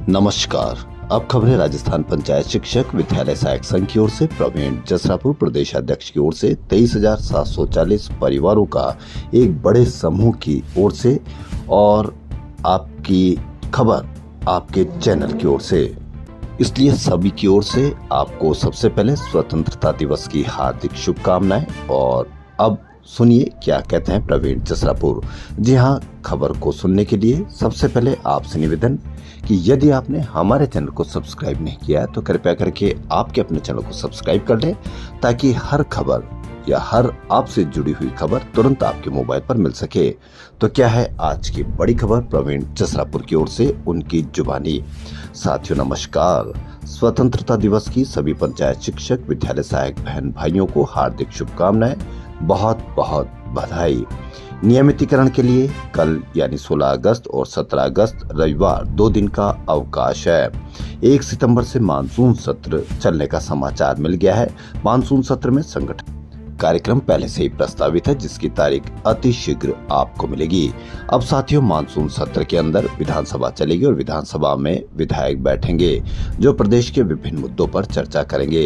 नमस्कार। अब खबरें राजस्थान पंचायत शिक्षक विद्यालय सहायक संघ की ओर से प्रवीण जसरापुर प्रदेशाध्यक्ष की ओर से 23,740 परिवारों का एक बड़े समूह की ओर से और आपकी खबर आपके चैनल की ओर से, इसलिए सभी की ओर से आपको सबसे पहले स्वतंत्रता दिवस की हार्दिक शुभकामनाएं। और अब सुनिए क्या कहते हैं प्रवीण जसरापुर। जी हाँ, खबर को सुनने के लिए सबसे पहले आपसे निवेदन कि यदि आपने हमारे चैनल को सब्सक्राइब नहीं किया है तो कृपया करके आपके अपने चैनल को सब्सक्राइब कर लें, ताकि हर खबर या हर आपसे जुड़ी हुई खबर तुरंत आपके मोबाइल पर मिल सके। तो क्या है आज की बड़ी खबर प्रवीण जसरापुर की ओर से उनकी जुबानी। साथियों नमस्कार। स्वतंत्रता दिवस की सभी पंचायत शिक्षक विद्यालय सहायक बहन भाइयों को हार्दिक शुभकामनाएं, बहुत बहुत बधाई। नियमितीकरण के लिए कल यानी 16 अगस्त और 17 अगस्त रविवार 2 दिन का अवकाश है। 1 सितंबर से मानसून सत्र चलने का समाचार मिल गया है। मानसून सत्र में संगठन कार्यक्रम पहले से ही प्रस्तावित है, जिसकी तारीख अति शीघ्र आपको मिलेगी। अब साथियों, मानसून सत्र के अंदर विधानसभा चलेगी और विधानसभा में विधायक बैठेंगे जो प्रदेश के विभिन्न मुद्दों पर चर्चा करेंगे।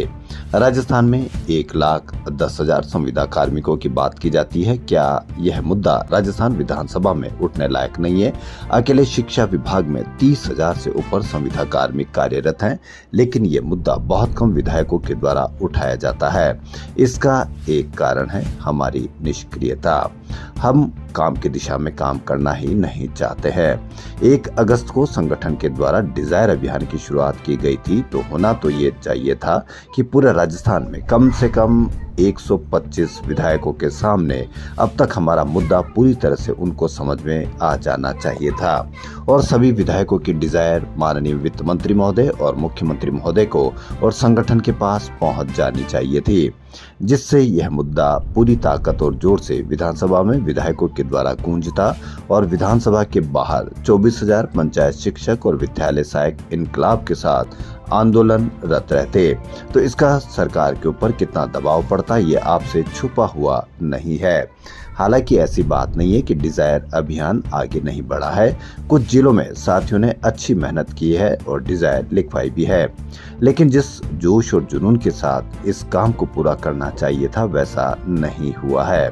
राजस्थान में 1,10,000 संविदा कार्मिकों की बात की जाती है। क्या यह मुद्दा राजस्थान विधानसभा में उठने लायक नहीं है? अकेले शिक्षा विभाग में 30,000 से ऊपर संविदा कार्मिक कार्यरत हैं, लेकिन ये मुद्दा बहुत कम विधायकों के द्वारा उठाया जाता है। इसका एक कारण है हमारी निष्क्रियता। हम काम की दिशा में काम करना ही नहीं चाहते हैं। 1 अगस्त को संगठन के द्वारा डिजायर अभियान की शुरुआत की गई थी, तो होना तो ये चाहिए था कि पूरे राजस्थान में कम से कम 125 विधायकों के सामने अब तक हमारा मुद्दा पूरी तरह से उनको समझ में आ जाना चाहिए था और सभी विधायकों की डिजायर माननीय वित्त मंत्री महोदय और मुख्यमंत्री महोदय को और संगठन के पास पहुंच जानी चाहिए थी, जिससे यह मुद्दा पूरी ताकत और जोर से विधानसभा में विधायकों के द्वारा गूंजता और विधानसभा के बाहर 24,000 पंचायत शिक्षक और विद्यालय सहायक इनकलाब के साथ आंदोलनरत रहते। तो इसका सरकार के ऊपर कितना दबाव पड़ता ये आपसे छुपा हुआ नहीं है। हालांकि ऐसी बात नहीं है कि डिजायर अभियान आगे नहीं बढ़ा है। कुछ जिलों में साथियों ने अच्छी मेहनत की है और डिजायर लिखवाई भी है, लेकिन जिस जोश और जुनून के साथ इस काम को पूरा करना चाहिए था वैसा नहीं हुआ है।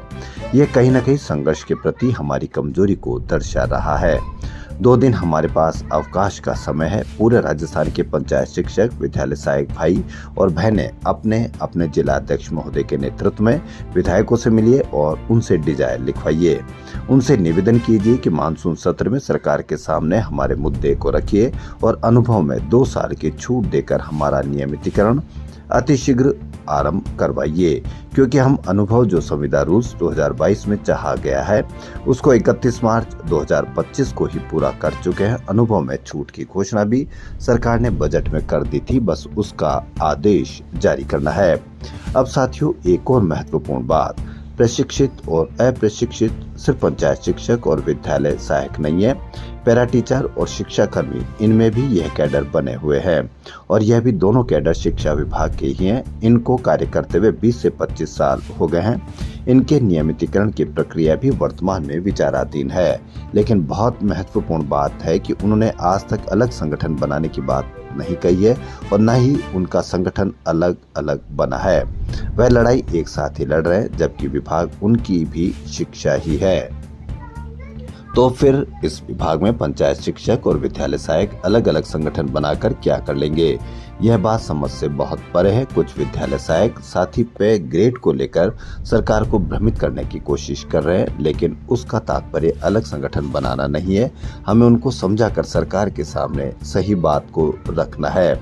ये कहीं न कहीं संघर्ष के प्रति हमारी कमजोरी को दर्शा रहा है। 2 दिन हमारे पास अवकाश का समय है। पूरे राजस्थान के पंचायत शिक्षक विद्यालय सहायक भाई और बहनें अपने अपने जिला अध्यक्ष महोदय के नेतृत्व में विधायकों से मिलिए और उनसे डिजायर लिखवाइए। उनसे निवेदन कीजिए कि मानसून सत्र में सरकार के सामने हमारे मुद्दे को रखिए और अनुभव में 2 साल की छूट देकर हमारा नियमितीकरण अतिशीघ्र आरंभ करवाइए, क्योंकि हम अनुभव जो संविदा रूल्स 2022 में चाहा गया है उसको 31 मार्च 2025 को ही पूरा कर चुके हैं। अनुभव में छूट की घोषणा भी सरकार ने बजट में कर दी थी, बस उसका आदेश जारी करना है। अब साथियों, एक और महत्वपूर्ण बात, प्रशिक्षित और अप्रशिक्षित सिर्फ पंचायत शिक्षक और विद्यालय सहायक नहीं है, पैरा टीचर और शिक्षा कर्मी, इनमें भी यह कैडर बने हुए हैं और यह भी दोनों कैडर शिक्षा विभाग के ही हैं। इनको कार्य करते हुए 20 से 25 साल हो गए हैं। इनके नियमितीकरण की प्रक्रिया भी वर्तमान में विचाराधीन है, लेकिन बहुत महत्वपूर्ण बात है कि उन्होंने आज तक अलग संगठन बनाने की बात नहीं कही है और न ही उनका संगठन अलग अलग बना है। वह लड़ाई एक साथ ही लड़ रहे हैं, जबकि विभाग उनकी भी शिक्षा ही है। तो फिर इस विभाग में पंचायत शिक्षक और विद्यालय सहायक अलग अलग संगठन बनाकर क्या कर लेंगे? यह बात समझ से बहुत परे है। कुछ विद्यालय सहायक साथी पे ग्रेड को लेकर सरकार को भ्रमित करने की कोशिश कर रहे हैं, लेकिन उसका तात्पर्य अलग संगठन बनाना नहीं है। हमें उनको समझाकर सरकार के सामने सही बात को रखना है।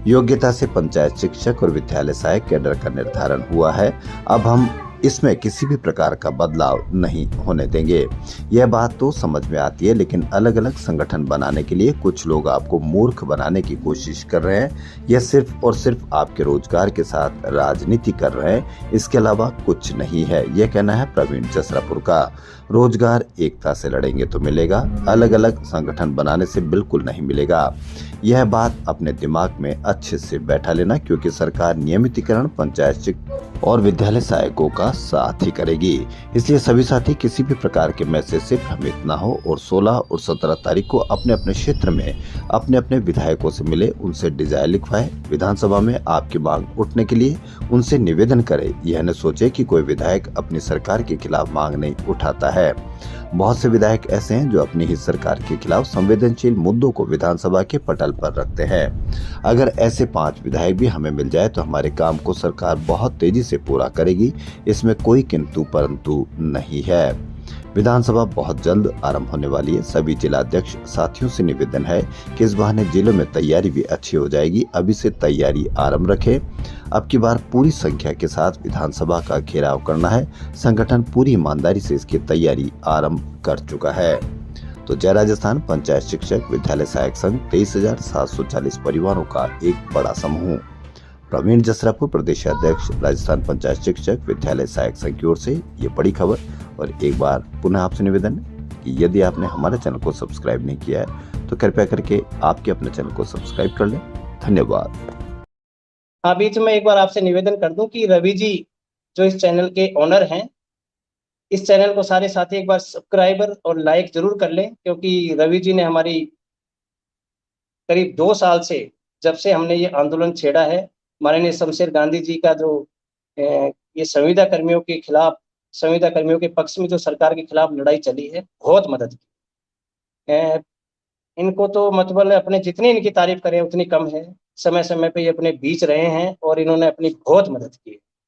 योग्यता से पंचायत शिक्षक और विद्यालय सहायक कैडर का निर्धारण हुआ है। अब हम इसमें किसी भी प्रकार का बदलाव नहीं होने देंगे। यह बात तो समझ में आती है, लेकिन अलग अलग संगठन बनाने के लिए कुछ लोग आपको मूर्ख बनाने की कोशिश कर रहे हैं। यह सिर्फ और सिर्फ आपके रोजगार के साथ राजनीति कर रहे हैं, इसके अलावा कुछ नहीं है। यह कहना है प्रवीण जसरापुर का। रोजगार एकता से लड़ेंगे तो मिलेगा, अलग अलग संगठन बनाने से बिल्कुल नहीं मिलेगा। यह बात अपने दिमाग में अच्छे से बैठा लेना, क्योंकि सरकार नियमितीकरण, पंचायत शिक्षक और विद्यालय सहायकों का साथ ही करेगी। इसलिए सभी साथी किसी भी प्रकार के मैसेज से भ्रमित ना हो और 16 और 17 तारीख को अपने अपने क्षेत्र में अपने अपने विधायकों से मिले, उनसे डिजायर लिखवाए, विधानसभा में आपकी मांग उठने के लिए उनसे निवेदन करे। यह न सोचे कि कोई विधायक अपनी सरकार के खिलाफ मांग नहीं उठाता है। बहुत से विधायक ऐसे हैं जो अपनी ही सरकार के खिलाफ संवेदनशील मुद्दों को विधानसभा के पटल पर रखते हैं। अगर ऐसे 5 विधायक भी हमें मिल जाए तो हमारे काम को सरकार बहुत तेजी से पूरा करेगी, इसमें कोई किंतु परंतु नहीं है। विधानसभा बहुत जल्द आरंभ होने वाली है। सभी जिलाध्यक्ष साथियों से निवेदन है कि इस बहाने जिलों में तैयारी भी अच्छी हो जाएगी। अभी से तैयारी आरंभ रखें। अब की बार पूरी संख्या के साथ विधानसभा का घेराव करना है। संगठन पूरी ईमानदारी से इसकी तैयारी आरंभ कर चुका है। तो जय राजस्थान पंचायत शिक्षक विद्यालय सहायक संघ 23,740 परिवारों का एक बड़ा समूह। प्रवीण जसरापुर प्रदेश अध्यक्ष राजस्थान पंचायत शिक्षक विद्यालय सहायक संघ की ओर से ये बड़ी खबर। और एक बार पुनः आपसे निवेदन कि यदि आपने हमारे चैनल को सब्सक्राइब नहीं किया है तो कृपया करके आपके अपने चैनल को सब्सक्राइब कर लें। धन्यवाद। हाँ, बीच में एक बार आपसे निवेदन कर दूं कि रवि जी जो इस चैनल के ओनर हैं, इस चैनल को सारे साथी एक बार सब्सक्राइबर और लाइक जरूर कर लें, क्योंकि रवि जी ने हमारी करीब 2 साल से, जब से हमने ये आंदोलन छेड़ा है, माननीय शमशेर गांधी जी का जो ये संविदा कर्मियों के खिलाफ, संविदा कर्मियों के पक्ष में जो सरकार के खिलाफ लड़ाई चली है, बहुत मदद की। इनको तो मतलब अपने जितनी इनकी तारीफ करें उतनी कम है। समय समय पे ये अपने बीच रहे हैं और इन्होंने अपनी बहुत मदद की है।